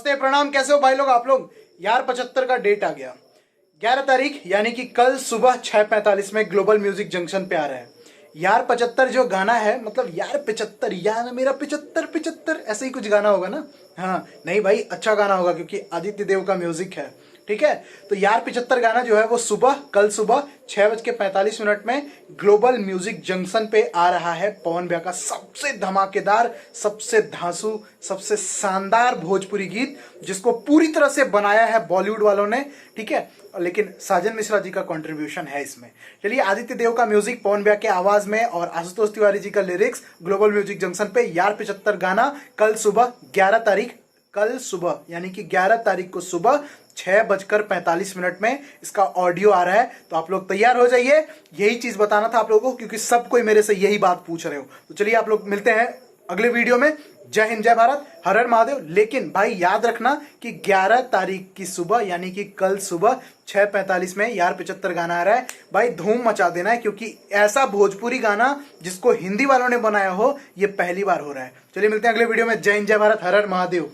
नमस्ते प्रणाम, कैसे हो भाई लोग आप लोग। यार 75 का डेट आ गया, 11 तारीख यानी कि कल सुबह 6:45 में ग्लोबल म्यूजिक जंक्शन पे आ रहा है। यार 75 जो गाना है, मतलब यार 75 यार मेरा 75 75 ऐसे ही कुछ गाना होगा ना। हाँ नहीं भाई, अच्छा गाना होगा क्योंकि आदित्य देव का म्यूजिक है। ठीक है, तो यार 75 गाना जो है वो कल सुबह 6:45 में ग्लोबल म्यूजिक जंक्शन पे आ रहा है। पवन भैया का सबसे धमाकेदार, सबसे धांसू, सबसे शानदार भोजपुरी गीत, जिसको पूरी तरह से बनाया है बॉलीवुड वालों ने। ठीक है, लेकिन साजन मिश्रा जी का कंट्रीब्यूशन है इसमें। चलिए, आदित्य देव का म्यूजिक पवन भैया के आवाज में और आशुतोष तिवारी जी का लिरिक्स, ग्लोबल म्यूजिक जंक्शन पे यार 75 गाना कल सुबह 11 तारीख, कल सुबह यानी कि 11 तारीख को सुबह 6:45 में इसका ऑडियो आ रहा है। तो आप लोग तैयार हो जाइए, यही चीज बताना था आप लोगों को क्योंकि सब कोई मेरे से यही बात पूछ रहे हो। तो चलिए आप लोग मिलते हैं अगले वीडियो में। जय हिंद, जय भारत, हर हर महादेव। लेकिन भाई याद रखना कि 11 तारीख की सुबह यानी कि कल सुबह 6:45 में यार 75 गाना आ रहा है। भाई धूम मचा देना है क्योंकि ऐसा भोजपुरी गाना जिसको हिंदी वालों ने बनाया हो, ये पहली बार हो रहा है। चलिए मिलते हैं अगले वीडियो में। जय हिंद, जय भारत, हर हर महादेव।